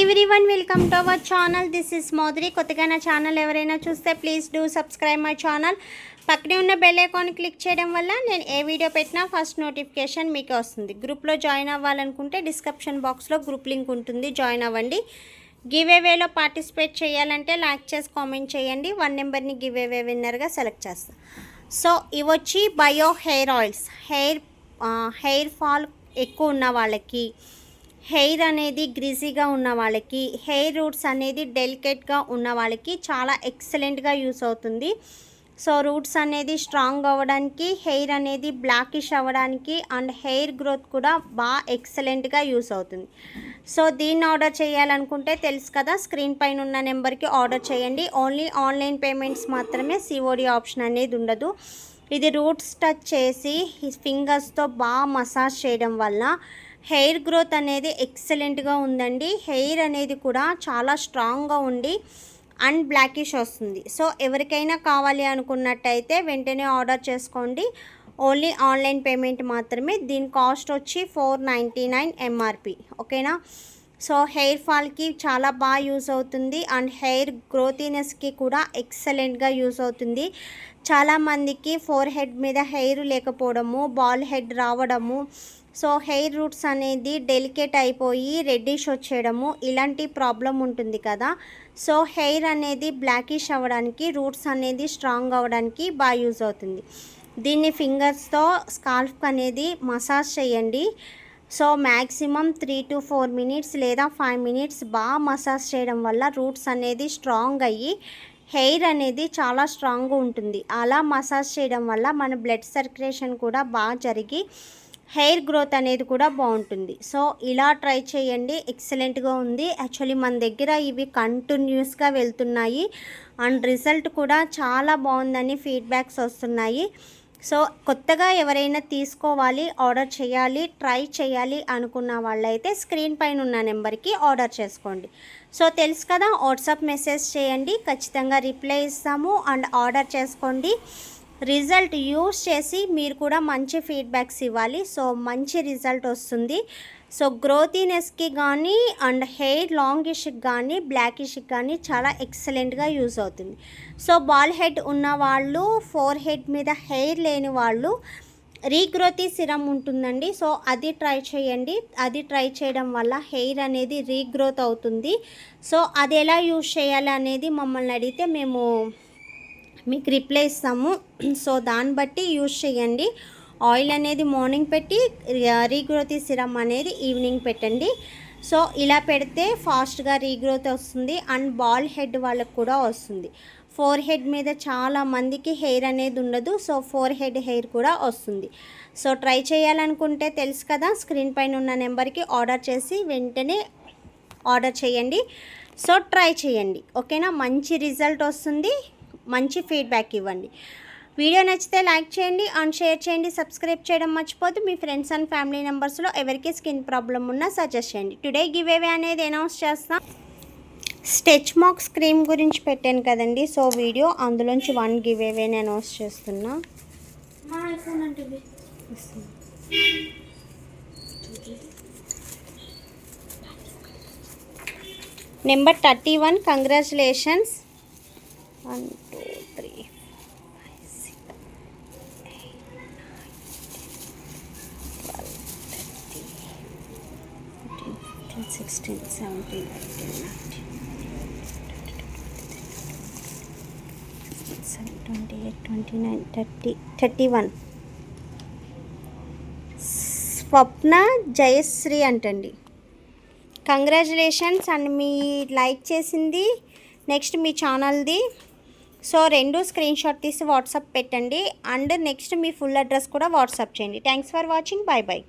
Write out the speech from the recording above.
everyone, welcome to our channel. This is Madhuri. కొత్తగా నా channel ఎవరైనా చూస్తే please do subscribe my channel. పక్కనే ఉన్న బెల్ ఐకాన్ క్లిక్ చేయడం వల్ల నేను ఏ వీడియో పెట్టినా ఫస్ట్ నోటిఫికేషన్ మీకు వస్తుంది. గ్రూప్లో జాయిన్ అవ్వాలనుకుంటే డిస్క్రిప్షన్ బాక్స్లో గ్రూప్ లింక్ ఉంటుంది, జాయిన్ అవ్వండి. గివ్ అవేలో పార్టిసిపేట్ చేయాలంటే లైక్ చేసి కామెంట్ చేయండి. 1 నెంబర్ని గివ్ అవే విన్నర్గా సెలెక్ట్ చేస్తాను. సో ఇవి వచ్చి bio hair oils. Hair fall ఎక్కువ ఉన్న వాళ్ళకి, హెయిర్ అనేది గ్రీజీగా ఉన్న వాళ్ళకి, హెయిర్ రూట్స్ అనేది డెలికేట్గా ఉన్న వాళ్ళకి చాలా ఎక్సలెంట్గా యూస్ అవుతుంది. సో రూట్స్ అనేది స్ట్రాంగ్ అవ్వడానికి, హెయిర్ అనేది బ్లాకిష్ అవ్వడానికి అండ్ హెయిర్ గ్రోత్ కూడా బాగా ఎక్సలెంట్గా యూస్ అవుతుంది. సో దీన్ని ఆర్డర్ చేయాలనుకుంటే తెలుసు కదా, స్క్రీన్ పైన ఉన్న నెంబర్కి ఆర్డర్ చేయండి. ఓన్లీ ఆన్లైన్ పేమెంట్స్ మాత్రమే, సిఓడి ఆప్షన్ అనేది ఉండదు. ఇది రూట్స్ టచ్ చేసి ఫింగర్స్తో బాగా మసాజ్ చేయడం వల్ల హెయిర్ గ్రోత్ అనేది ఎక్సలెంట్గా ఉందండి. హెయిర్ అనేది కూడా చాలా స్ట్రాంగ్గా ఉండి అండ్ బ్లాకిష్ వస్తుంది. సో ఎవరికైనా కావాలి అనుకున్నట్టయితే వెంటనే ఆర్డర్ చేసుకోండి. ఓన్లీ ఆన్లైన్ పేమెంట్ మాత్రమే. దీని కాస్ట్ వచ్చి 499 ఎంఆర్పి. ఓకేనా. సో హెయిర్ ఫాల్కి చాలా బాగా యూస్ అవుతుంది అండ్ హెయిర్ గ్రోతీనెస్కి కూడా ఎక్సలెంట్గా యూస్ అవుతుంది. చాలామందికి ఫోర్ హెడ్ మీద హెయిర్ లేకపోవడము, బాల్ హెడ్ రావడము, సో హెయిర్ రూట్స్ అనేది డెలికేట్ అయిపోయి రెడ్డిష్ వచ్చేయడము, ఇలాంటి ప్రాబ్లం ఉంటుంది కదా. సో హెయిర్ అనేది బ్లాకిష్ అవ్వడానికి, రూట్స్ అనేది స్ట్రాంగ్ అవ్వడానికి బాగా యూజ్ అవుతుంది. దీన్ని ఫింగర్స్తో స్కాల్ఫ్ అనేది మసాజ్ చేయండి. సో మ్యాక్సిమం 3 to 4 మినిట్స్ లేదా 5 మినిట్స్ బాగా మసాజ్ చేయడం వల్ల రూట్స్ అనేది స్ట్రాంగ్ అయ్యి హెయిర్ అనేది చాలా స్ట్రాంగ్గా ఉంటుంది. అలా మసాజ్ చేయడం వల్ల మన బ్లడ్ సర్క్యులేషన్ కూడా బాగా జరిగి హెయిర్ గ్రోత్ అనేది కూడా బాగుంటుంది. సో ఇలా ట్రై చేయండి, ఎక్సలెంట్గా ఉంది. యాక్చువల్లీ మన దగ్గర ఇవి కంటిన్యూస్గా వెళ్తున్నాయి అండ్ రిజల్ట్ కూడా చాలా బాగుందని ఫీడ్బ్యాక్స్ వస్తున్నాయి. సో కొత్తగా ఎవరైనా తీసుకోవాలి, ఆర్డర్ చేయాలి, ట్రై చేయాలి అనుకున్న వాళ్ళైతే స్క్రీన్ పైన ఉన్న నెంబర్కి ఆర్డర్ చేసుకోండి. సో తెలుసు కదా, వాట్సాప్ మెసేజ్ చేయండి, ఖచ్చితంగా రిప్లై ఇస్తాము అండ్ ఆర్డర్ చేసుకోండి. రిజల్ట్ యూస్ చేసి మీరు కూడా మంచి ఫీడ్బ్యాక్స్ ఇవ్వాలి. సో మంచి రిజల్ట్ వస్తుంది. సో గ్రోతీనెస్కి కానీ అండ్ హెయిర్ లాంగిష్కి కానీ బ్లాకిష్కి కానీ చాలా ఎక్సలెంట్గా యూజ్ అవుతుంది. సో బాల్ హెడ్ ఉన్న వాళ్ళు, ఫోర్ హెడ్ మీద హెయిర్ లేని వాళ్ళు రీగ్రోతీ సిరమ్ ఉంటుందండి. సో అది ట్రై చేయండి. అది ట్రై చేయడం వల్ల హెయిర్ అనేది రీగ్రోత్ అవుతుంది. సో అది ఎలా యూజ్ చేయాలి అనేది మమ్మల్ని అడిగితే మేము మీకు రిప్లై ఇస్తాము. సో దాన్ని బట్టి యూజ్ చేయండి. ఆయిల్ అనేది మార్నింగ్ పెట్టి రీగ్రోతీ సిరమ్ అనేది ఈవినింగ్ పెట్టండి. సో ఇలా పెడితే ఫాస్ట్గా రీగ్రోత్ వస్తుంది అండ్ బాల్ హెడ్ వాళ్ళకు కూడా వస్తుంది. ఫోర్ హెడ్ మీద చాలా మందికి హెయిర్ అనేది ఉండదు. సో ఫోర్ హెడ్ హెయిర్ కూడా వస్తుంది. సో ట్రై చేయాలనుకుంటే తెలుసు కదా, స్క్రీన్ పైన ఉన్న నెంబర్కి ఆర్డర్ చేసి వెంటనే ఆర్డర్ చేయండి. సో ట్రై చేయండి, ఓకేనా. మంచి రిజల్ట్ వస్తుంది, మంచి ఫీడ్బ్యాక్ ఇవ్వండి. వీడియో నచ్చితే లైక్ చేయండి అండ్ షేర్ చేయండి. సబ్స్క్రైబ్ చేయడం మర్చిపోద్దు. మీ ఫ్రెండ్స్ అండ్ ఫ్యామిలీ మెంబర్స్లో ఎవరికి స్కిన్ ప్రాబ్లం ఉన్నా సజెస్ట్ చేయండి. టుడే గివ్ అవే అనేది అనౌన్స్ చేస్తాం. స్టెచ్ మార్క్స్ క్రీమ్ గురించి పెట్టాను కదండి. సో వీడియో అందులోంచి 1 గివ్ అవేని అనౌన్స్ చేస్తున్నా. నెంబర్ 31. కంగ్రాచులేషన్స్. 1 2 3 5 6 8 9 10 11 12 13 14 15 16 17 18 19 28 29 30 31. స్వప్న జయశ్రీ అంటండి. కంగ్రాచులేషన్స్ అండ్ మీ లైక్ చేసింది నెక్స్ట్ మీ ఛానల్ది. సో 2 స్క్రీన్ షాట్ తీసి వాట్సాప్ పెట్టండి అండ్ నెక్స్ట్ మీ ఫుల్ అడ్రస్ కూడా వాట్సాప్ చేయండి. Thanks for watching. Bye bye.